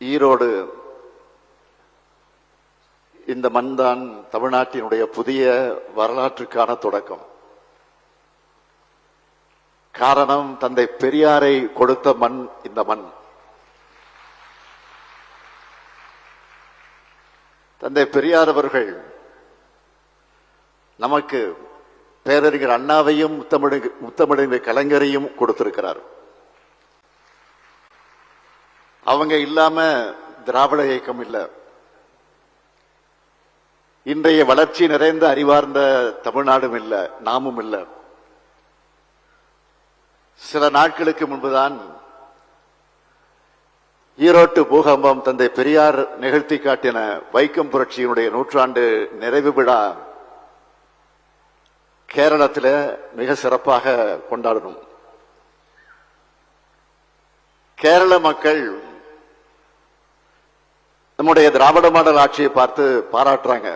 ஈரோடு இந்த மண் தான் தமிழ்நாட்டினுடைய புதிய வரலாற்றுக்கான தொடக்கம். காரணம், தந்தை பெரியாரை கொடுத்த மண் இந்த மண். தந்தை பெரியார் அவர்கள் நமக்கு பேரறிஞர் அண்ணாவையும் முத்தமிழ் கலைஞரையும் கொடுத்திருக்கிறார். அவங்க இல்லாம திராவிட இயக்கம் இல்லை. இன்றைய வளர்ச்சி நிறைந்த அறிவார்ந்த தமிழ்நாடும் இல்லை, நாமும் இல்லை. சில நாட்களுக்கு முன்புதான் ஈரோட்டு பூகம்பம் தந்தை பெரியார் நிகழ்த்தி காட்டின வைக்கம் புரட்சியினுடைய 100 நிறைவு விழா கேரளத்தில் மிக சிறப்பாக கொண்டாடணும். கேரள மக்கள் நம்முடைய திராவிட மாடல் ஆட்சியை பார்த்து பாராட்டுறாங்க.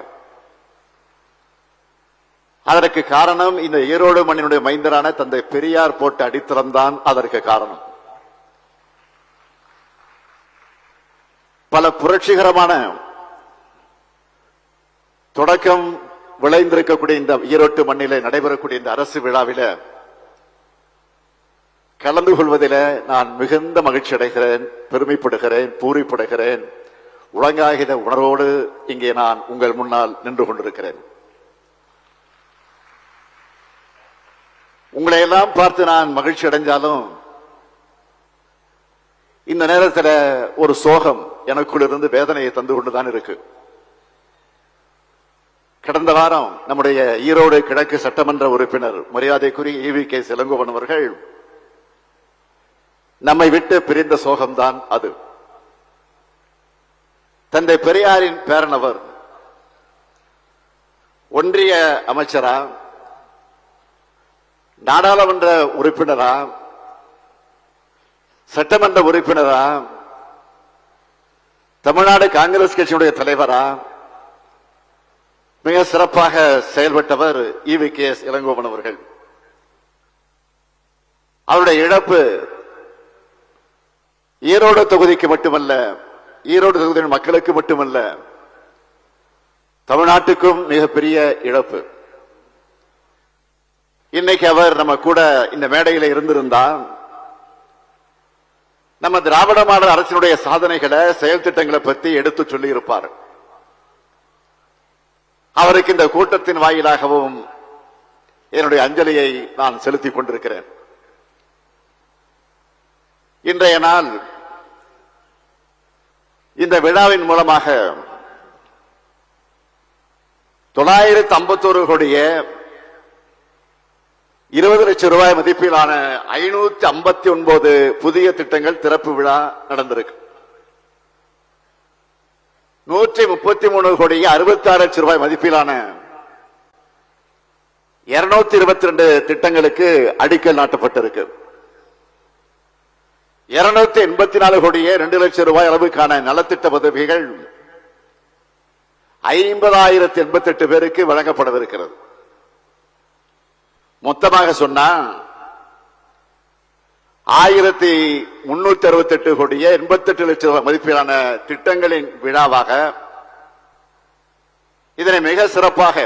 அதற்கு காரணம் இந்த ஈரோடு மண்ணினுடைய மைந்தரான தந்தை பெரியார் போட்ட அடித்தளம் தான் அதற்கு காரணம். பல புரட்சிகரமான தொடக்கம் விளைந்திருக்கக்கூடிய இந்த ஈரோட்டு மண்ணிலே நடைபெறக்கூடிய இந்த அரசு விழாவில கலந்து கொள்வதில் நான் மிகுந்த மகிழ்ச்சி அடைகிறேன், பெருமைப்படுகிறேன், பூரிப்படைகிறேன். உலகாகித உணர்வோடு இங்கே நான் உங்கள் முன்னால் நின்று கொண்டிருக்கிறேன். உங்களை எல்லாம் பார்த்து நான் மகிழ்ச்சி அடைஞ்சாலும் இந்த நேரத்தில் ஒரு சோகம் எனக்குள் இருந்து வேதனையை தந்து கொண்டுதான் இருக்கு. கடந்த வாரம் நம்முடைய ஈரோடு கிழக்கு சட்டமன்ற உறுப்பினர் மரியாதைக்குரிய EVK இளங்கோவன் அவர்கள் நம்மை விட்டு பிரிந்த சோகம்தான் அது. தந்தை பெரியாரின் பேரனவர், ஒன்றிய அமைச்சரா, நாடாளுமன்ற உறுப்பினரா, சட்டமன்ற உறுப்பினரா, தமிழ்நாடு காங்கிரஸ் கட்சியுடைய தலைவரா, மிக சிறப்பாக செயல்பட்டவர் EVK இளங்கோவன் அவர்கள். அவருடைய இழப்பு ஈரோடு தொகுதிக்கு மட்டுமல்ல, ஈரோடு தொகுதியின் மக்களுக்கு மட்டுமல்ல, தமிழ்நாட்டுக்கும் மிகப்பெரிய இழப்பு. இன்னைக்கு அவர் நம்ம கூட இந்த மேடையில் இருந்திருந்தா நம்ம திராவிட மாடல் அரசினுடைய சாதனைகளை, செயல் திட்டங்களை பற்றி எடுத்து சொல்லி இருப்பார். அவருக்கு இந்த கூட்டத்தின் வாயிலாகவும் என்னுடைய அஞ்சலியை நான் செலுத்திக் கொண்டிருக்கிறேன். இன்றைய நாள் இந்த விழாவின் மூலமாக 951 கோடியே 20 லட்சம் ரூபாய் மதிப்பிலான 559 புதிய திட்டங்கள் திறப்பு விழா நடந்திருக்கு. 133 கோடியே 66 லட்சம் ரூபாய் மதிப்பிலான 222 திட்டங்களுக்கு அடிக்கல் நாட்டப்பட்டிருக்கு. 284 கோடியே 2 லட்சம் ரூபாய் அளவுக்கான நலத்திட்ட உதவிகள் 50,088 பேருக்கு வழங்கப்படவிருக்கிறது. மொத்தமாக சொன்னா 1368 கோடியே 88 லட்சம் ரூபாய் மதிப்பிலான திட்டங்களின் விழாவாக இதனை மிக சிறப்பாக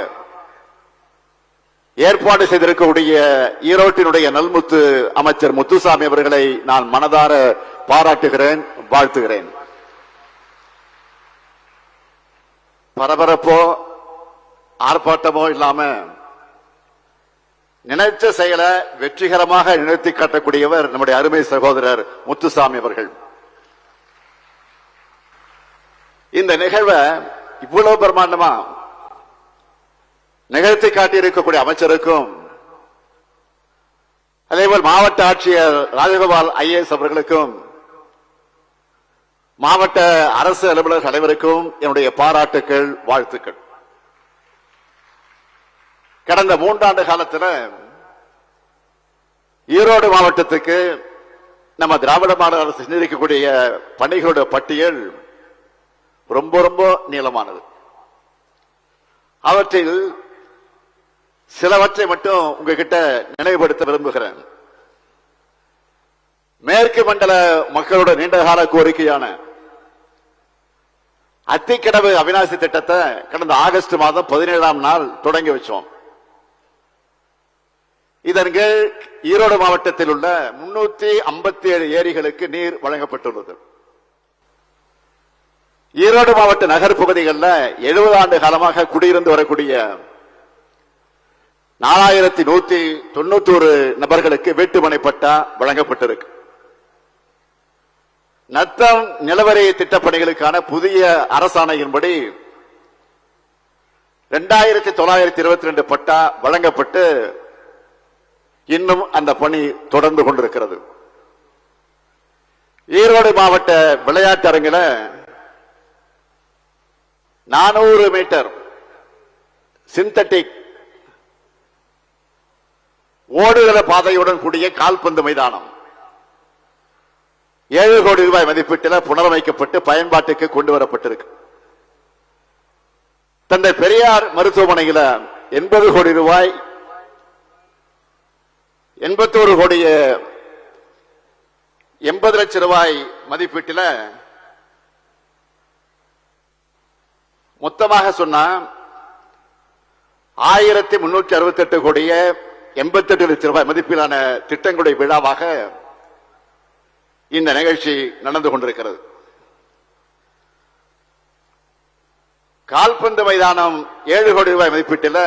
ஏற்பாடு செய்திருக்கக்கூடிய ஈரோட்டினுடைய நல்முத்து அமைச்சர் முத்துசாமி அவர்களை நான் மனதார பாராட்டுகிறேன், வாழ்த்துகிறேன். பரபரப்போ ஆர்ப்பாட்டமோ இல்லாம நினைச்ச செயலை வெற்றிகரமாக நிறுத்தி காட்டக்கூடியவர் நம்முடைய அருமை சகோதரர் முத்துசாமி அவர்கள். இந்த நிகழ்வை இவ்வளவு பிரமாண்டமா நிகழ்த்தி காட்டியிருக்கக்கூடிய அமைச்சருக்கும், அதேபோல் மாவட்ட ஆட்சியர் ராஜகோபால் IAS அவர்களுக்கும், மாவட்ட அரசு அலுவலர் அனைவருக்கும் என்னுடைய பாராட்டுக்கள், வாழ்த்துக்கள். கடந்த 3 ஆண்டு காலத்தில் ஈரோடு மாவட்டத்துக்கு நம்ம திராவிட மாடல் அரசு செஞ்சிருக்கக்கூடிய பணிகளுடைய பட்டியல் ரொம்ப ரொம்ப நீளமானது. அவற்றில் சிலவற்றை மட்டும் உங்ககிட்ட நினைவுபடுத்த விரும்புகிறேன். மேற்கு மண்டல மக்களோட நீண்டகால கோரிக்கையான அத்திக்கடவு அவிநாசி திட்டத்தை கடந்த ஆகஸ்ட் மாதம் 17ஆம் நாள் தொடங்கி வச்சோம். இதன் கீழ் ஈரோடு மாவட்டத்தில் உள்ள 357 ஏரிகளுக்கு நீர் வழங்கப்பட்டுள்ளது. ஈரோடு மாவட்ட நகர் பகுதிகளில் 70 ஆண்டு காலமாக குடியிருந்து வரக்கூடிய 4191 நபர்களுக்கு வீட்டுமனை பட்டா வழங்கப்பட்டிருக்கு. நத்தம் நிலவரி திட்டப்பணிகளுக்கான புதிய அரசாணையின்படி 2922 பட்டா வழங்கப்பட்டு இன்னும் அந்த பணி தொடர்ந்து கொண்டிருக்கிறது. ஈரோடு மாவட்ட விளையாட்டு அரங்கில் 400 மீட்டர் சிந்தட்டிக் ஓடுகள பாதையுடன் கூடிய கால்பந்து மைதானம் 7 கோடி ரூபாய் மதிப்பீட்டில் புனரமைக்கப்பட்டு பயன்பாட்டுக்கு கொண்டு வரப்பட்டிருக்கு. தந்தை பெரியார் மருத்துவமனையில் 80 கோடி ரூபாய் 81 கோடியே 80 லட்சம் ரூபாய் மதிப்பீட்டில் மொத்தமாக சொன்னா 1368 கோடியே 88 லட்சம் ரூபாய் மதிப்பிலான திட்டங்களுடைய விழாவாக இந்த நிகழ்ச்சி நடந்து கொண்டிருக்கிறது. கால்பந்து மைதானம் 7 கோடி ரூபாய் மதிப்பீட்டில்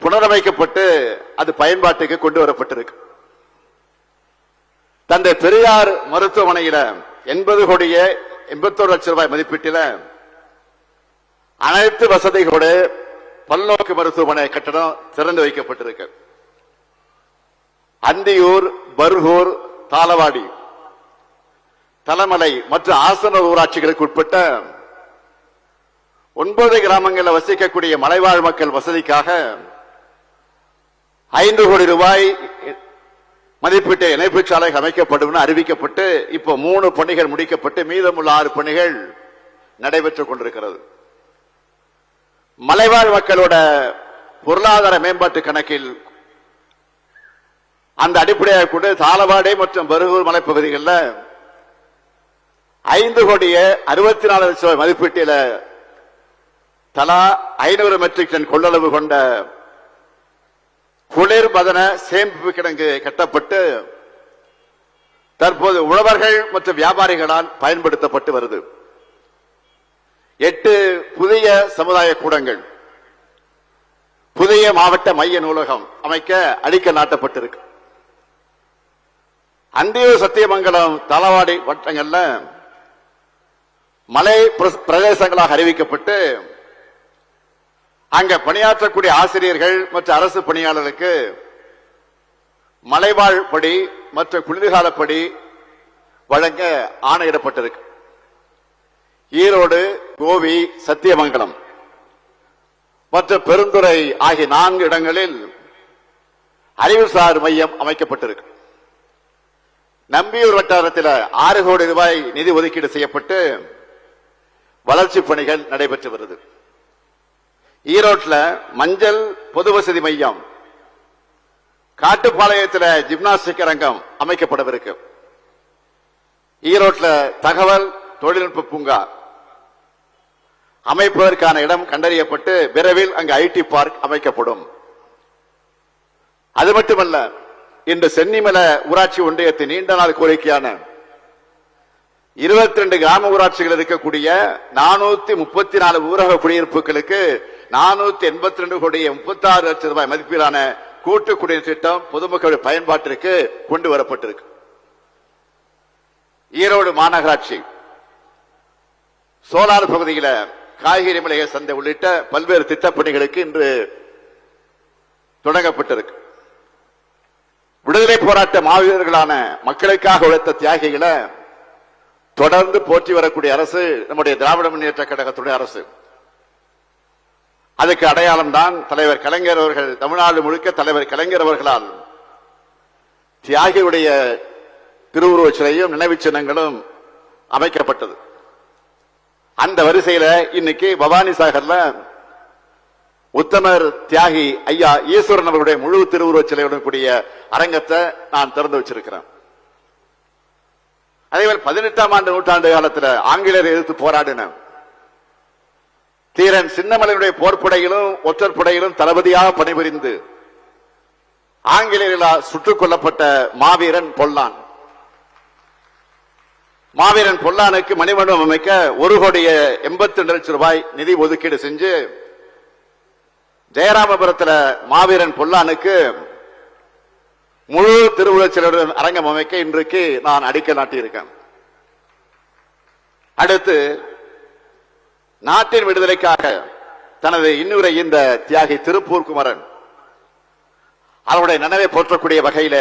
புனரமைக்கப்பட்டு அது பயன்பாட்டுக்கு கொண்டு வரப்பட்டிருக்கு. தந்தை பெரியார் மருத்துவமனையில் 80 கோடியே 81 லட்சம் ரூபாய் மதிப்பீட்டில் அனைத்து வசதிகளோடு பல்நோக்கு மருத்துவமனை கட்டடம் திறந்து வைக்கப்பட்டிருக்கு. அந்தியூர், பர்கூர், தாளவாடி, தலமலை மற்றும் ஆசனூர் ஊராட்சிகளுக்கு உட்பட்ட 9 கிராமங்களில் வசிக்கக்கூடிய மலைவாழ் மக்கள் வசதிக்காக 5 கோடி ரூபாய் மதிப்பீட்டு இணைப்பு சாலை அமைக்கப்படும் அறிவிக்கப்பட்டு இப்போ 3 பணிகள் முடிக்கப்பட்டு மீதமுள்ள 6 பணிகள் நடைபெற்றுக் கொண்டிருக்கிறது. மலைவாழ் மக்களோட பொருளாதார மேம்பாட்டு கணக்கில் அந்த அடிப்படையாக கூட தாளவாடி மற்றும் பருகூர் மலைப்பகுதிகளில் 5 கோடியே 64 லட்சம் ரூபாய் மதிப்பீட்டில் தலா 500 மெட்ரிக் டன் கொள்ளளவு கொண்ட குளிர்பதன சேமிப்பு கிடங்கு கட்டப்பட்டு தற்போது உழவர்கள் மற்றும் வியாபாரிகளால் பயன்படுத்தப்பட்டு வருது. 8 புதிய சமுதாய கூடங்கள், புதிய மாவட்ட மைய நூலகம் அமைக்க அடிக்கல் நாட்டப்பட்டிருக்கு. அந்தியூர், சத்தியமங்கலம், தலவாடி வட்டங்கள்ல மலை பிரதேசங்களாக அறிவிக்கப்பட்டு அங்க பணியாற்றக்கூடிய ஆசிரியர்கள் மற்றும் அரசு பணியாளர்களுக்கு மலைவாழ் படி மற்றும் குளிர்காலப்படி வழங்க ஆணையிடப்பட்டிருக்கு. ஈரோடு, கோவி, சத்தியமங்கலம் மற்றும் பெருந்துறை ஆகிய 4 இடங்களில் அறிவுசார் மையம் அமைக்கப்பட்டிருக்கு. நம்பியூர் வட்டாரத்தில் 6 கோடி ரூபாய் நிதி ஒதுக்கீடு செய்யப்பட்டு வளர்ச்சி பணிகள் நடைபெற்று வருது. ஈரோட்டில் மஞ்சள் பொது வசதி மையம், காட்டுப்பாளையத்தில் ஜிம்னாஸ்டிக் அரங்கம் அமைக்கப்படவிருக்கு. ஈரோட்டில் தகவல் தொழில்நுட்ப பூங்கா அமைப்பதற்கான இடம் கண்டறியப்பட்டு விரைவில் அங்கு ஐடி பார்க் அமைக்கப்படும். அது மட்டுமல்ல, இன்று சென்னிமல ஊராட்சி ஒன்றியத்தின் நீண்ட நாள் கோரிக்கையான 22 கிராம ஊராட்சிகள் இருக்கக்கூடிய 434 ஊரக குடியிருப்புகளுக்கு 482 கோடியே 36 லட்சம் ரூபாய் மதிப்பிலான கூட்டு குடிநீர் திட்டம் பொதுமக்களுடைய பயன்பாட்டிற்கு கொண்டு வரப்பட்டிருக்கு. ஈரோடு மாநகராட்சி சோலார் பகுதியில் காய்கறி மளிகை சந்தை உள்ளிட்ட பல்வேறு திட்டப்பணிகளுக்கு இன்று தொடங்கப்பட்டிருக்கு. விடுதலை போராட்ட மாவீரர்களான மக்களுக்காக உழைத்த தியாகிகளை தொடர்ந்து போற்றி வரக்கூடிய அரசு நம்முடைய திராவிட முன்னேற்ற கழகத்துடைய அரசு. அதுக்கு அடையாளம் தான் தலைவர் கலைஞர் அவர்கள். தமிழ்நாடு முழுக்க தலைவர் கலைஞர் அவர்களால் தியாகியுடைய திருவுருவச் சிலையும் நினைவு சின்னங்களும் அமைக்கப்பட்டது. அந்த வரிசையில இன்னைக்கு பவானி சாகர்ல உத்தமர் தியாகி ஐயா ஈஸ்வரன் அவர்களுடைய முழு திருவுருவச் சிலையுடன் கூடிய அரங்கத்தை நான் திறந்து வச்சிருக்கிறேன். அதேபோல் 18ஆம் நூற்றாண்டு காலத்தில் ஆங்கிலேயரை எதிர்த்து போராடின தீரன் சின்னமலையுடைய போர்ப்படையிலும் ஒற்றற்படையிலும் தளபதியாக பணிபுரிந்து ஆங்கிலேயர்களால் சுட்டுக் கொல்லப்பட்ட மாவீரன் பொல்லான். மாவீரன் பொல்லானுக்கு மணிமண்டபம் அமைக்க 1,82 லட்சம் ரூபாய் நிதி ஒதுக்கீடு செஞ்சு ஜெயராமபுரத்தில் மாவீரன் பொல்லானுக்கு முழு திருவுருவச்சிலையுடன் அரங்கம் அமைக்க இன்றைக்கு நான் அடிக்கல் நாட்டியிருக்கேன். அடுத்து நாட்டின் விடுதலைக்காக தனது இன்னுரை இந்த தியாகி திருப்பூர் குமரன் அவருடைய நினைவை போற்றக்கூடிய வகையில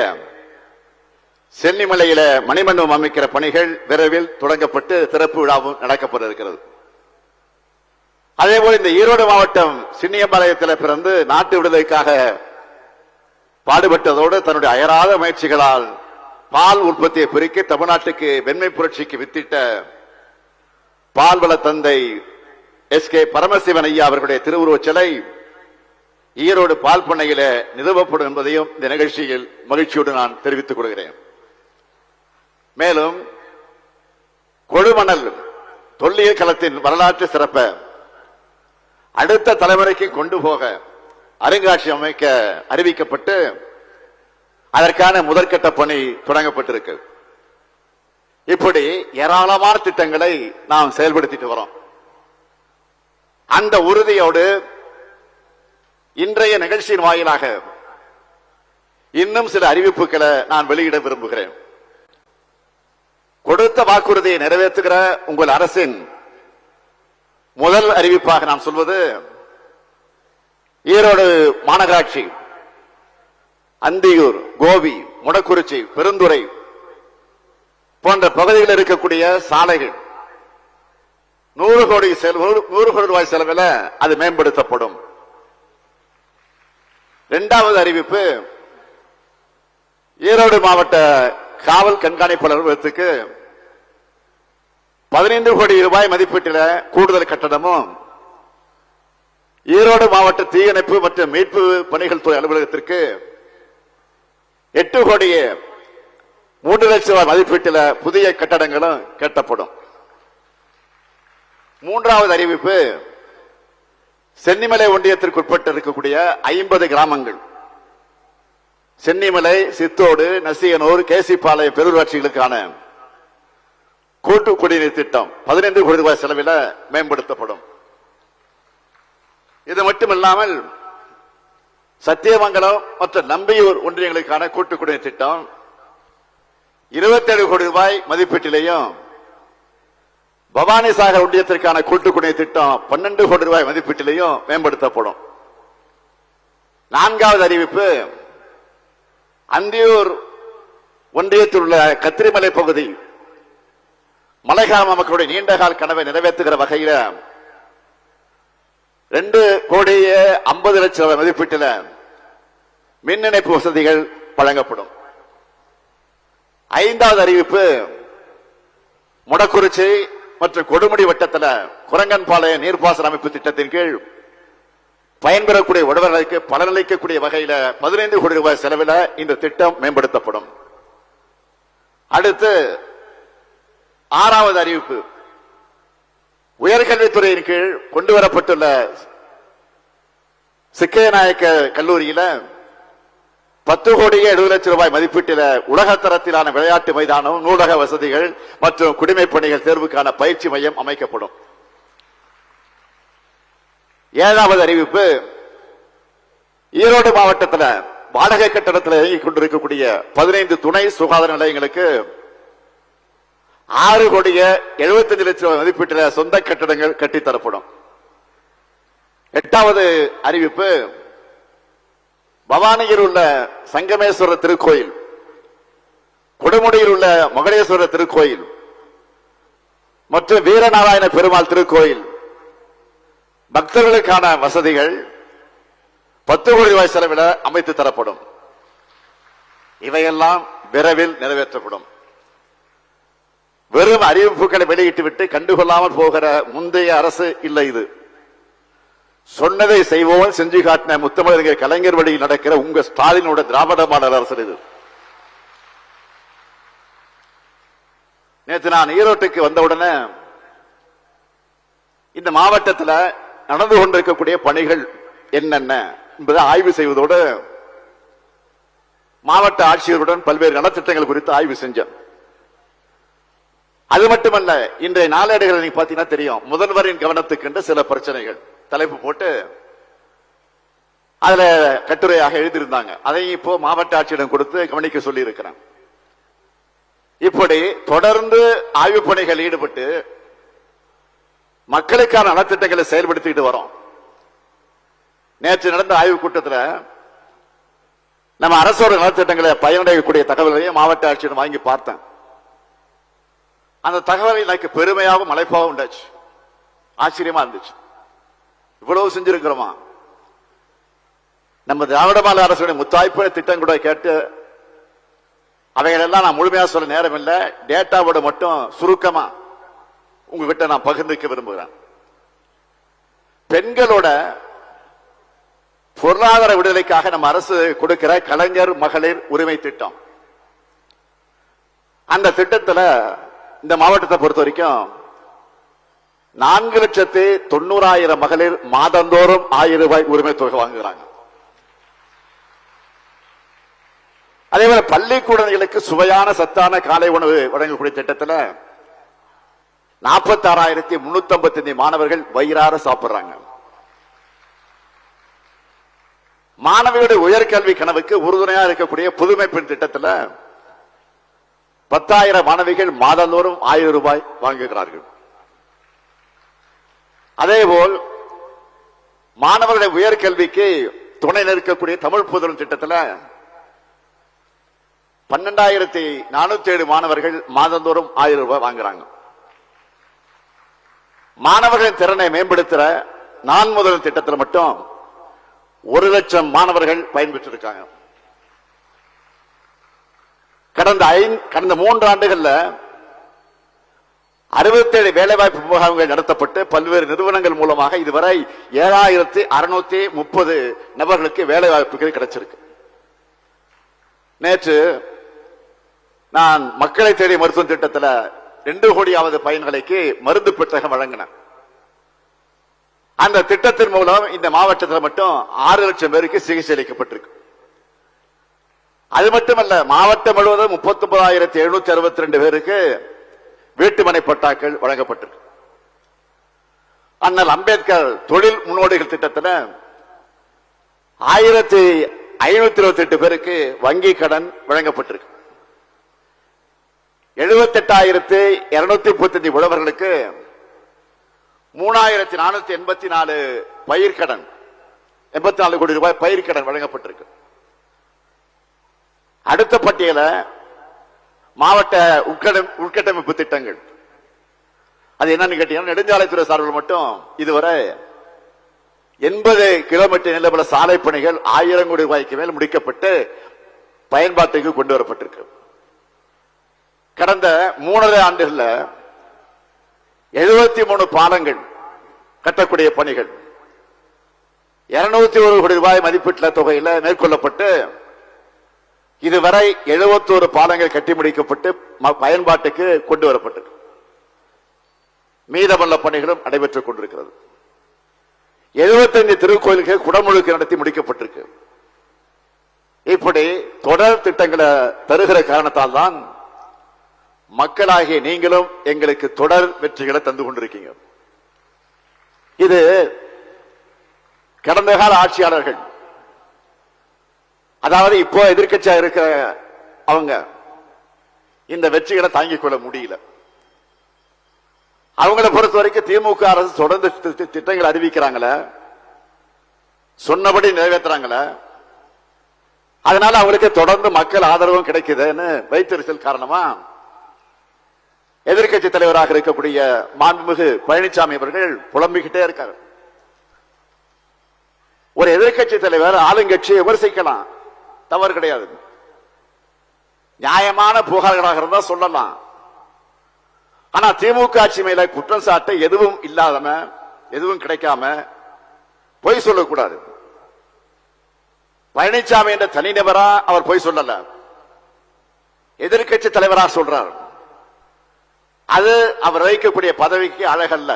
சென்னிமலையில மணிமண்டபம் அமைக்கிற பணிகள் விரைவில் தொடங்கப்பட்டு திறப்பு விழாவும் நடக்கப்பட இருக்கிறது. அதேபோல் இந்த ஈரோடு மாவட்டம் சின்னியம்பாளையத்தில் பிறந்து நாட்டு விடுதலைக்காக பாடுபட்டதோடு தன்னுடைய அயராத முயற்சிகளால் பால் உற்பத்தியை பெருக்கி தமிழ்நாட்டுக்கு வெண்மை புரட்சிக்கு வித்திட்ட பால்வள தந்தை SK பரமசிவன் ஐயா அவர்களுடைய திருவுருவச் சிலை ஈரோடு பால் பண்ணையில நிறுவப்படும் என்பதையும் இந்த நிகழ்ச்சியில் மகிழ்ச்சியோடு நான் தெரிவித்துக் கொள்கிறேன். மேலும் கொழுமணல் தொல்லியல் களத்தின் வரலாற்று சிறப்பை அடுத்த தலைமுறைக்கு கொண்டு போக அருங்காட்சியகம் அமைக்க அறிவிக்கப்பட்டு அதற்கான முதற்கட்ட பணி தொடங்கப்பட்டிருக்கு. இப்படி ஏராளமான திட்டங்களை நாம் செயல்படுத்திட்டு வரோம். அந்த உறுதியோடு இன்றைய நிகழ்ச்சியின் வாயிலாக இன்னும் சில அறிவிப்புகளை நான் வெளியிட விரும்புகிறேன். கொடுத்த வாக்குறுதியை நிறைவேற்றுகிற உங்கள் அரசின் முதல் அறிவிப்பாக நாம் சொல்வது ஈரோடு மாநகராட்சி அந்தியூர், கோபி, முடக்குறிச்சி, பெருந்துறை போன்ற பகுதிகளில் இருக்கக்கூடிய சாலைகள் 100 கோடி ரூபாய் செலவில் அது மேம்படுத்தப்படும். இரண்டாவது அறிவிப்பு, ஈரோடு மாவட்ட காவல் கண்காணிப்பாளர் அலுவலகத்துக்கு 15 கோடி ரூபாய் மதிப்பீட்டில் கூடுதல் கட்டணமும், ஈரோடு மாவட்ட தீயணைப்பு மற்றும் மீட்பு பணிகள் துறை அலுவலகத்திற்கு 8 கோடி 3 லட்சம் ரூபாய் மதிப்பீட்டில் புதிய கட்டடங்களும் கட்டப்படும். மூன்றாவது அறிவிப்பு, சென்னிமலை ஒன்றியத்திற்குட்பட்டு இருக்கக்கூடிய 50 கிராமங்கள் சென்னிமலை, சித்தோடு, நசியனூர், கேசிப்பாளையம் பேரூராட்சிகளுக்கான கூட்டு குடிநீர் திட்டம் 15 கோடி ரூபாய் செலவில் மேம்படுத்தப்படும். இது மட்டுமில்லாமல் சத்தியமங்கலம் மற்றும் நம்பியூர் ஒன்றியங்களுக்கான கூட்டு குடிநீர் திட்டம் 27 கோடி ரூபாய் மதிப்பீட்டிலேயும், பவானிசாகர் ஒன்றியத்திற்கான கூட்டு குடிநீர் திட்டம் 12 கோடி ரூபாய் மதிப்பீட்டிலேயும் மேம்படுத்தப்படும். நான்காவது அறிவிப்பு, அந்தியூர் ஒன்றியத்தில் உள்ள கத்திரிமலை பகுதி மலைகிராம மக்களுடைய நீண்டகால கனவை நிறைவேற்றுகிற வகையில் 2 கோடி 50 லட்சம் ரூபாய் மதிப்பீட்டில் மின் இணைப்பு வசதிகள் வழங்கப்படும். ஐந்தாவது அறிவிப்பு, முடக்குறிச்சி மற்றும் கொடுமுடி வட்டத்தில் குரங்கன்பாளையம் நீர்ப்பாசன அமைப்பு திட்டத்தின் கீழ் பயன்பெறக்கூடிய உழவர்களுக்கு பலனளிக்கக்கூடிய வகையில் 15 கோடி ரூபாய் செலவில் இந்த திட்டம் மேம்படுத்தப்படும். அடுத்து ஆறாவது அறிவிப்பு, உயர்கல்வித்துறையின் கீழ் கொண்டு வரப்பட்டுள்ள சிக்கையநாயக்க கல்லூரியில் 10 கோடி 70 லட்சம் ரூபாய் மதிப்பீட்டில் உலகத்தரத்திலான விளையாட்டு மைதானம், நூலக வசதிகள் மற்றும் குடிமைப் பணிகள் தேர்வுக்கான பயிற்சி மையம் அமைக்கப்படும். ஏழாவது அறிவிப்பு, ஈரோடு மாவட்டத்தில் வாடகை கட்டடத்தில் இயங்கிக் கொண்டிருக்கக்கூடிய 15 துணை சுகாதார நிலையங்களுக்கு 6 கோடி 75 லட்சம் ரூபாய் மதிப்பீட்டில் சொந்த கட்டடங்கள் கட்டித்தரப்படும். எட்டாவது அறிவிப்பு, பவானியில் உள்ள சங்கமேஸ்வரர் திருக்கோயில், கொடுமுடியில் உள்ள மகடேஸ்வரர் திருக்கோயில் மற்றும் வீரநாராயண பெருமாள் திருக்கோயில் பக்தர்களுக்கான வசதிகள் 10 கோடி ரூபாய் செலவில் அமைத்து தரப்படும். இவையெல்லாம் விரைவில் நிறைவேற்றப்படும். வெறும் அறிவிப்புகளை வெளியிட்டுவிட்டு கண்டுகொள்ளாமல் போகிற முந்தைய அரசு இல்லை இது. சொன்னதை செய்வோம் செஞ்சு காட்டின முத்தமிழர் கலைஞர் வழியில் நடக்கிற உங்க ஸ்டாலினோட திராவிட மாடல் அரசு இது. நேற்று நான் ஈரோட்டுக்கு வந்தவுடனே இந்த மாவட்டத்தில் நடந்து கொண்டிருக்கக்கூடிய பணிகள் என்னென்ன என்பதை ஆய்வு செய்வதோடு மாவட்ட ஆட்சியருடன் பல்வேறு நலத்திட்டங்கள் குறித்து ஆய்வு செஞ்சேன். அது மட்டுமல்ல, இன்றைய நாளேடுகள் நீங்க பாத்தீங்கன்னா தெரியும், முதல்வரின் கவனத்துக்கு என்று சில பிரச்சனைகள் தலைப்பு போட்டு அதுல கட்டுரையாக எழுதியிருந்தாங்க. அதை இப்போ மாவட்ட ஆட்சியிடம் கொடுத்து கவனிக்க சொல்லி இருக்கிறேன். இப்படி தொடர்ந்து ஆய்வு பணிகள் ஈடுபட்டு மக்களுக்கான நலத்திட்டங்களை செயல்படுத்திட்டு வரோம். நேற்று நடந்த ஆய்வு கூட்டத்தில் நம்ம அரசோட நலத்திட்டங்களை பயனடையக்கூடிய தகவல்களையும் மாவட்ட ஆட்சியிடம் வாங்கி பார்த்தேன். அந்த தகவல் எனக்கு பெருமையாகவும் மலைப்பாகவும் உண்டாச்சு, ஆச்சரியமா இருந்துச்சு. இவ்வளவு செஞ்சிருக்கிறோமா? நம்ம திராவிட மாநில அரசுடைய முத்தாய்ப்பு திட்டம் கூட கேட்டு அவைகளெல்லாம் நான் முழுமையா சொல்ல நேரம் இல்லை. டேட்டாவோட மட்டும் சுருக்கமா உங்ககிட்ட நான் பகிர்ந்துக்க விரும்புகிறேன். பெண்களோட பொருளாதார விடுதலைக்காக நம்ம அரசு கொடுக்கிற கலைஞர் மகளிர் உரிமை திட்டம், அந்த திட்டத்தில் இந்த மாவட்டத்தை பொறுத்த வரைக்கும் 4,90,000 மகளிர் மாதந்தோறும் 1000 ரூபாய் உரிமை தொகை வாங்குகிறாங்க. அதே போல பள்ளிக்கூடங்களுக்கு சுவையான சத்தான காலை உணவு வழங்கக்கூடிய திட்டத்தில் 46,355 மாணவர்கள் வயிறார சாப்பிடுறாங்க. மாணவியுடைய உயர்கல்வி கனவுக்கு உறுதுணையா இருக்கக்கூடிய புதுமை பெண் திட்டத்தில் 10,000 மாணவிகள் மாதந்தோறும் 1000 ரூபாய் வாங்குகிறார்கள். அதேபோல் மாணவர்களுடைய உயர்கல்விக்கு துணை நிற்கக்கூடிய தமிழ் புதலும் திட்டத்தில் 12,407 மாணவர்கள் மாதந்தோறும் 1000 ரூபாய் வாங்குறாங்க. மாணவர்களின் திறனை மேம்படுத்துற நான் முதல் திட்டத்தில் மட்டும் 1,00,000 மாணவர்கள் பயன்பெற்றிருக்காங்க. கடந்த 3 ஆண்டுகள்ல 67 வேலைவாய்ப்பு முகாம்கள் நடத்தப்பட்டு பல்வேறு நிறுவனங்கள் மூலமாக இதுவரை 7,630 நபர்களுக்கு வேலைவாய்ப்புகள் கிடைச்சிருக்கு. நேற்று நான் மக்களை தேடி மருத்துவ திட்டத்தில் 2 கோடியாவது பயன்களுக்கு மருந்து பெட்டகம் வழங்கினேன். அந்த திட்டத்தின் மூலம் இந்த மாவட்டத்தில் மட்டும் 6 லட்சம் பேருக்கு சிகிச்சை அளிக்கப்பட்டிருக்கு. அது மட்டுமல்ல, மாவட்டம் முழுவதும் 39,762 பேருக்கு வீட்டுமனை பட்டாக்கள் வழங்கப்பட்டிருக்கு. அண்ணல் அம்பேத்கர் தொழில் முன்னோடிகள் திட்டத்தில் 1,528 பேருக்கு வங்கி கடன் வழங்கப்பட்டிருக்கு. 78,235 உழவர்களுக்கு 3,484 பயிர்கடன் 84 கோடி ரூபாய் பயிர்கடன் வழங்கப்பட்டிருக்கு. அடுத்த பட்டியல மாவட்ட உட்கட்டமைப்பு திட்டங்கள். அது என்னன்னு கேட்டீங்கன்னா, நெடுஞ்சாலைத்துறை சார்பில் மட்டும் இதுவரை 80 கிலோமீட்டர் நிலப்பட சாலை பணிகள் 1000 கோடி ரூபாய்க்கு மேல் முடிக்கப்பட்டு பயன்பாட்டுக்கு கொண்டு வரப்பட்டிருக்கு. கடந்த 3.5 ஆண்டுகள்ல 73 பாலங்கள் கட்டக்கூடிய பணிகள் 201 கோடி ரூபாய் மதிப்பீட்டுல தொகையில மேற்கொள்ளப்பட்டு இதுவரை 71 பாலங்கள் கட்டி முடிக்கப்பட்டு பயன்பாட்டுக்கு கொண்டு வரப்பட்டிருக்கு. மீதமுள்ள பணிகளும் நடைபெற்றுக் கொண்டிருக்கிறது. 75 திருக்கோயில்கள் குடமுழுக்கு நடத்தி முடிக்கப்பட்டிருக்கு. இப்படி தொடர் திட்டங்களை தருகிற காரணத்தால் தான் மக்களாகிய நீங்களும் எங்களுக்கு தொடர் வெற்றிகளை தந்து கொண்டிருக்கீங்க. இது கடந்த கால ஆட்சியாளர்கள், அதாவது இப்போ எதிர்க்கட்சியா இருக்கிற அவங்க இந்த வெற்றிகளை தாங்கிக் கொள்ள முடியல. அவங்களை பொறுத்த வரைக்கும் திமுக அரசு தொடர்ந்து திட்டங்கள் அறிவிக்கிறாங்களே, சொன்னபடி நிறைவேற்றுறாங்களே, அதனால அவங்களுக்கு தொடர்ந்து மக்கள் ஆதரவும் கிடைக்குதுன்னு வைத்தறிச்சல் காரணமா எதிர்கட்சி தலைவராக இருக்கக்கூடிய மாண்புமிகு பழனிசாமி அவர்கள் புலம்பிக்கிட்டே இருக்காரு. ஒரு எதிர்கட்சி தலைவர் ஆளுங்கட்சியை விமர்சிக்கலாம், தவறு கிடையாது. நியாயமான புகார்களாக இருந்தா சொல்லலாம். ஆனா திமுக ஆட்சி மேல குற்றம் சாட்ட எதுவும் இல்லாதம, எதுவும் கிடைக்காம பொய் சொல்லக்கூடாது. பழனிசாமி என்ற தனிநபரா அவர் பொய் சொல்லல, எதிர்கட்சி தலைவராக சொல்றார். அது அவர் வைக்கக்கூடிய பதவிக்கு அழகல்ல.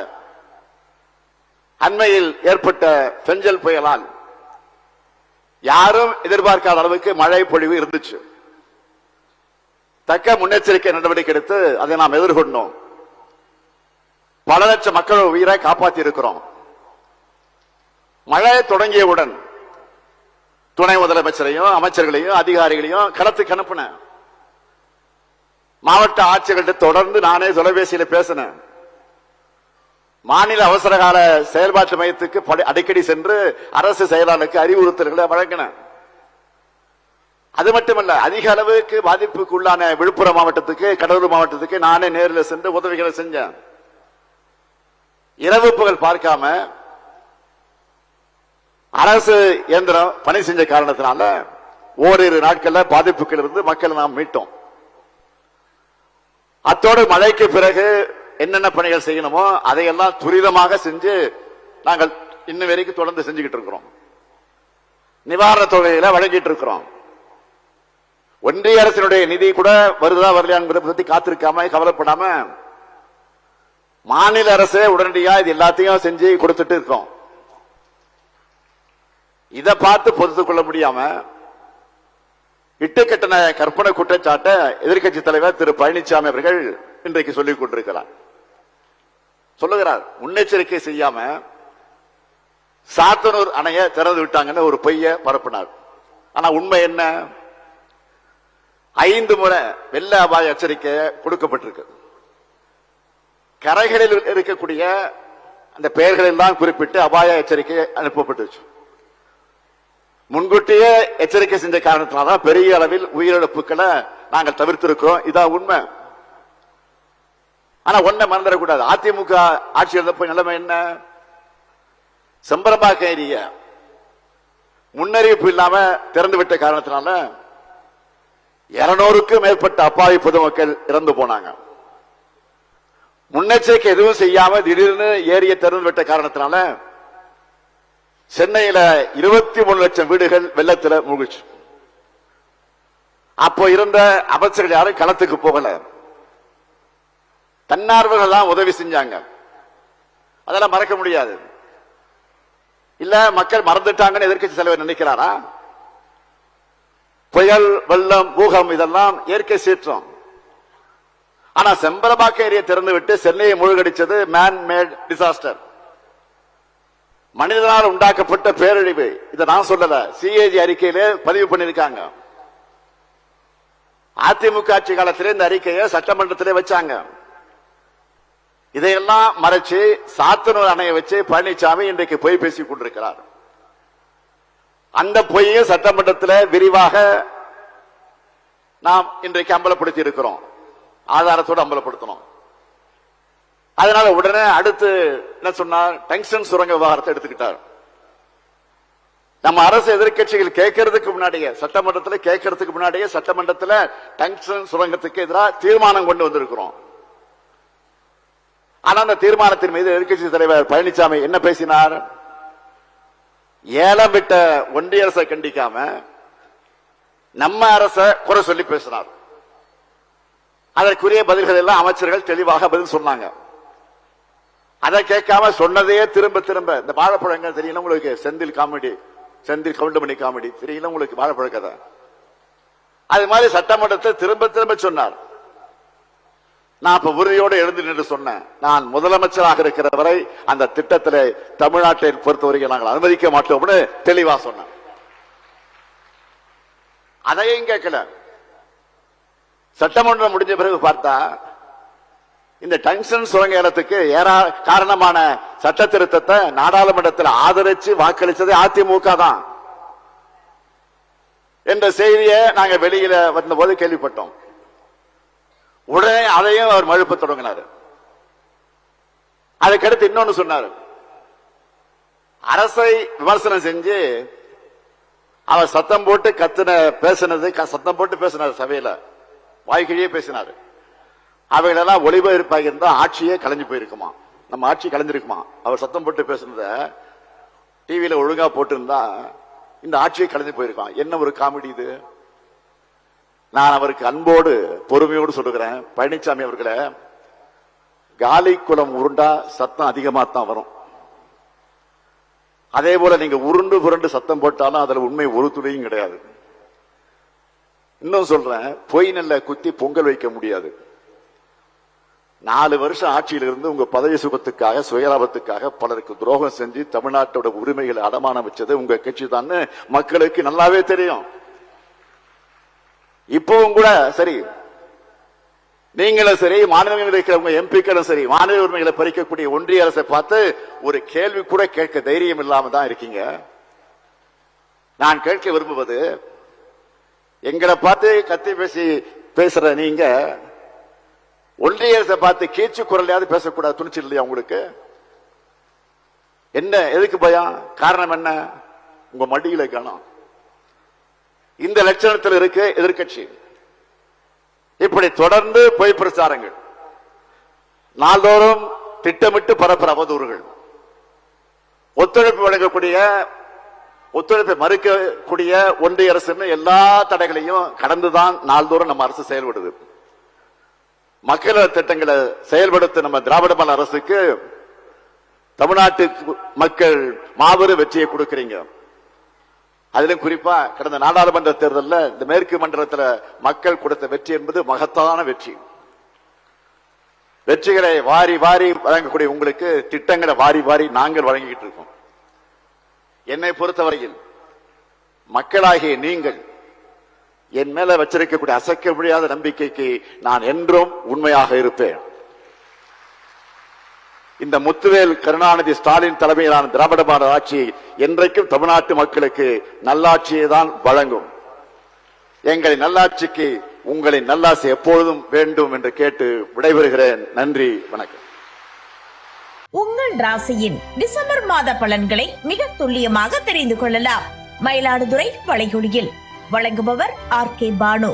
அண்மையில் ஏற்பட்ட பெஞ்சல் புயலால் யாரும் எதிர்பார்க்காத அளவுக்கு மழை பொழிவு இருந்துச்சு. தக்க முன்னெச்சரிக்கை நடவடிக்கை எடுத்து அதை நாம் எதிர்கொண்டோம். பல லட்சம் மக்கள் உயிரை காப்பாற்றி இருக்கிறோம். மழை தொடங்கியவுடன் துணை முதலமைச்சரையும் அமைச்சர்களையும் அதிகாரிகளையும் களத்துக்கு அனுப்பின. மாவட்ட ஆட்சியர்கிட்ட தொடர்ந்து நானே தொலைபேசியில் பேசினேன். மாநில அவசரகால செயல்பாட்டு மையத்துக்கு அடிக்கடி சென்று அரசு செயலாளருக்கு அறிவுறுத்தல்களை வழங்கின. அது மட்டுமல்ல, அதிக அளவுக்கு பாதிப்புக்கு உள்ளான விழுப்புரம் மாவட்டத்துக்கு, கடலூர் மாவட்டத்துக்கு நானே நேரில் சென்று உதவிகளை செஞ்சேன். இரவு பகல் பார்க்காம அரசு இயந்திரம் பணி செஞ்ச காரணத்தினால ஓரிரு நாட்கள்ல பாதிப்புகள் இருந்து மக்களை நாம் மீட்டோம். அத்தோடு மழைக்கு பிறகு என்னென்ன பணிகள் செய்யணுமோ அதையெல்லாம் துரிதமாக செஞ்சு நாங்கள் இன்னும் வரைக்கும் தொடர்ந்து செஞ்சுக்கிட்டு இருக்கிறோம். நிவாரண தொகையில வழங்கிட்டு இருக்கிறோம். ஒன்றிய அரசினுடைய நிதி கூட வருதா வரலையா என்பதை பத்தி காத்திருக்காம கவலைப்படாம மாநில அரசே உடனடியா இது எல்லாத்தையும் செஞ்சு கொடுத்துட்டு இருக்கோம். இதை பார்த்து பொறுத்துக் கொள்ள முடியாம இட்டுக்கட்டண கற்பனை குற்றச்சாட்டை எதிர்கட்சி தலைவர் திரு பழனிசாமி அவர்கள் இன்றைக்கு சொல்லிக் கொண்டிருக்கிறார். சொல்லுகிறார், முன்னெச்சரிக்கை செய்யாம சாத்தனூர் அணையை திறந்து விட்டாங்கன்னு ஒரு பொய்ய பரப்பினார். ஆனா உண்மை என்ன? 5 முறை வெள்ள அபாய எச்சரிக்கை கொடுக்கப்பட்டிருக்கு. கரைகளில் இருக்கக்கூடிய அந்த பெயர்கள் எல்லாம் குறிப்பிட்டு அபாய எச்சரிக்கை அனுப்பப்பட்டுச்சு. முன்கூட்டியே எச்சரிக்கை செஞ்ச காரணத்தினால்தான் பெரிய அளவில் உயிரிழப்புகளை நாங்கள் தவிர்த்திருக்கிறோம். இதான் உண்மை. ஆனா ஒன்ன மறந்துடக்கூடாது. அதிமுக ஆட்சி இருந்தப்போ நிலைமை என்ன? செம்பரம்பாக்கம் ஏரிய முன்னறிவிப்பு இல்லாம திறந்து விட்ட காரணத்தினால 200க்கும் மேற்பட்ட அப்பாவி பொதுமக்கள் இறந்து போனாங்க. முன்னெச்சரிக்கை எதுவும் செய்யாம திடீர்னு ஏரிய திறந்து விட்ட காரணத்தினால சென்னையில 23 லட்சம் வீடுகள் வெள்ளத்தில் மூழ்கிச்சு. அப்போ இருந்த அமைச்சர்கள் யாரும் களத்துக்கு போகல. தன்னார்வர்கள் தான் உதவி செஞ்சாங்க. அதெல்லாம் மறக்க முடியாது. இல்ல மக்கள் மறந்துட்டாங்கன்னு எதிர்க்கட்சி தலைவர் நினைக்கிறாரா? புயல், வெள்ளம், பூகம் இதெல்லாம் இயற்கை சீற்றம். ஆனா செம்பரம்பாக்கம் ஏரியை திறந்து விட்டு சென்னையை மூழ்கடிச்சது மேன் மேட் டிசாஸ்டர், மனிதனால் உண்டாக்கப்பட்ட பேரழிவு. இதை நான் சொல்லல, சிஏஜி அறிக்கையிலே பதிவு பண்ணிருக்காங்க. அதிமுக ஆட்சி காலத்திலே இந்த அறிக்கையை சட்டமன்றத்திலே வச்சாங்க. இதையெல்லாம் மறைச்சு சாத்தனூர் அணையை வச்சு பழனிசாமி இன்றைக்கு பொய் பேசிக் கொண்டிருக்கிறார். அந்த பொய்யை சட்டமன்றத்தில் விரிவாக நாம் இன்றைக்கு அம்பலப்படுத்தி இருக்கிறோம். ஆதாரத்தோடு அம்பலப்படுத்தணும். அதனால உடனே அடுத்து என்ன சொன்னார்? டங்ஸ்டன் சுரங்க விவகாரத்தை எடுத்துக்கிட்டார். நம்ம அரசு எதிர்கட்சிகள் கேட்கறதுக்கு முன்னாடியே சட்டமன்றத்தில் கேட்கறதுக்கு முன்னாடியே சட்டமன்றத்தில் டங்ஸ்டன் சுரங்கத்துக்கு எதிராக தீர்மானம் கொண்டு வந்திருக்கிறோம். ஆனா அந்த தீர்மானத்தின் மீது எதிர்கட்சி தலைவர் பழனிசாமி என்ன பேசினார்? ஏலம் விட்ட ஒன்றிய அரசை கண்டிக்காம நம்ம அரசை குறை சொல்லி பேசினார். அதற்குரிய பதில்கள் எல்லாம் அமைச்சர்கள் தெளிவாக பதில் சொன்னாங்க. அதை கேட்காம சொன்னதையே திரும்ப திரும்ப இந்த வாழைப்பழங்கள் தெரியல உங்களுக்கு, செந்தில் காமெடி, செந்தில் கவுண்டமணி காமெடி தெரியல உங்களுக்கு, வாழைப்பழ கதை. அது மாதிரி சட்டமன்றத்தை திரும்ப திரும்ப சொன்னார். நான் இப்ப உறுதியோடு எழுந்து நின்று சொன்னேன், நான் முதலமைச்சராக இருக்கிற வரை அந்த திட்டத்தில் தமிழ்நாட்டை பொறுத்தவரைக்கும் நாங்கள் அனுமதிக்க மாட்டோம்னு தெளிவா சொன்னேன். அதையும் கேட்கல. சட்டமன்றம் முடிஞ்ச பிறகு பார்த்தா இந்த டங்ஸ்டன் சுரங்க ஏலத்துக்கு காரணமான சட்ட திருத்தத்தை நாடாளுமன்றத்தில் ஆதரிச்சு வாக்களித்தது அதிமுக தான் என்ற செய்தியை நாங்கள் வெளியில வந்தபோது கேள்விப்பட்டோம். உடனே அதையும் அவர் மழுப்ப தொடங்கினார். அதுக்கடுத்து இன்னொன்னு சொன்னார். அரசை விமர்சனம் செஞ்சு அவர் சத்தம் போட்டு பேசினது, சத்தம் போட்டு பேசினார், சபையில வாய்க்கிழியே பேசினார். அவைகளெல்லாம் ஒளிபரப்பாக இருந்தா ஆட்சியே கலைஞ்சு போயிருக்குமா, நம்ம ஆட்சி கலைஞ்சிருக்குமா. அவர் சத்தம் போட்டு பேசுனத டிவியில ஒழுங்கா போட்டு இருந்தா இந்த ஆட்சியை கலைஞ்சு போயிருக்கான். என்ன ஒரு காமெடி இது! நான் அவருக்கு அன்போடு பொறுமையோடு சொல்லுகிறேன், பழனிசாமி அவர்களே, காலி குளம் உருண்டா சத்தம் அதிகமா தான் வரும். அதே போல நீங்க உருண்டு புரண்டு சத்தம் போட்டாலும் அதுல உண்மை ஒரு துளியும் கிடையாது. இன்னும் சொல்றேன், பொய் நெல்ல குத்தி பொங்கல் வைக்க முடியாது. 4 வருஷம் ஆட்சியில் இருந்து உங்க பதவி சுகத்துக்காக சுயலாபத்துக்காக பலருக்கு துரோகம் செஞ்சு தமிழ்நாட்டோட உரிமைகளை அடமானம் வச்சது உங்க கட்சி தான் மக்களுக்கு நல்லாவே தெரியும். இப்பவும் கூட சரி, நீங்களும் சரி, மாநிலங்களில் இருக்கிறவங்க எம்பிக்களும் சரி, மாநில உரிமைகளை பறிக்கக்கூடிய ஒன்றிய அரசை பார்த்து ஒரு கேள்வி கூட கேட்க தைரியம் இல்லாம தான் இருக்கீங்க. நான் கேட்க விரும்புவது, எங்களை பார்த்து கத்தி பேசுற நீங்க ஒன்றிய அரசை பார்த்து கீச்சு குரலையாவது பேசக்கூடாது துணிச்சல் இல்லையா உங்களுக்கு? என்ன, எதுக்கு பயம்? காரணம் என்ன? உங்க மடியில காணோம். இந்த லட்சணத்தில் இருக்கு எதிர்கட்சி. இப்படி தொடர்ந்து பொய் பிரச்சாரங்கள், நாள்தோறும் திட்டமிட்டு பரப்புற அவதூறுகள், ஒத்துழைப்பு வழங்கக்கூடிய ஒத்துழைப்பை மறுக்கக்கூடிய ஒன்றிய அரசு எல்லா தடைகளையும் கடந்துதான் நாள்தோறும் நம்ம அரசு செயல்படுது. மக்கள் திட்டங்களை செயல்படுத்த நம்ம திராவிட மாடல் அரசுக்கு தமிழ்நாட்டு மக்கள் மாபெரும் வெற்றியை கொடுக்கிறீங்க. அதிலும் குறிப்பா கடந்த நாடாளுமன்ற தேர்தலில் இந்த மேற்கு மண்டலத்தில் மக்கள் கொடுத்த வெற்றி என்பது மகத்தான வெற்றி. வெற்றிகளை வாரி வாரி வழங்கக்கூடிய உங்களுக்கு திட்டங்களை வாரி வாரி நாங்கள் வழங்கிட்டு இருக்கோம். என்னை பொறுத்தவரையில் மக்களாகிய நீங்கள் என் மேல வச்சிருக்கக்கூடிய அசைக்க முடியாத நம்பிக்கைக்கு நான் என்றும் உண்மையாக இருப்பேன். இந்த முத்துவேல் கருணாநிதி ஸ்டாலின் தலைமையிலான திராவிட மாடல் ஆட்சி என்றைக்கும் தமிழ்நாட்டு மக்களுக்கு நல்லாட்சியை தான் வழங்கும். எங்களின் நல்லாட்சிக்கு உங்களின் நல்லாட்சி எப்பொழுதும் வேண்டும் என்று கேட்டு விடைபெறுகிறேன். நன்றி, வணக்கம். உங்கள் ராசியின் டிசம்பர் மாத பலன்களை மிக துல்லியமாக தெரிந்து கொள்ளலாம். மயிலாடுதுறை வளைகுடியில் வழங்குபவர் RK பானு.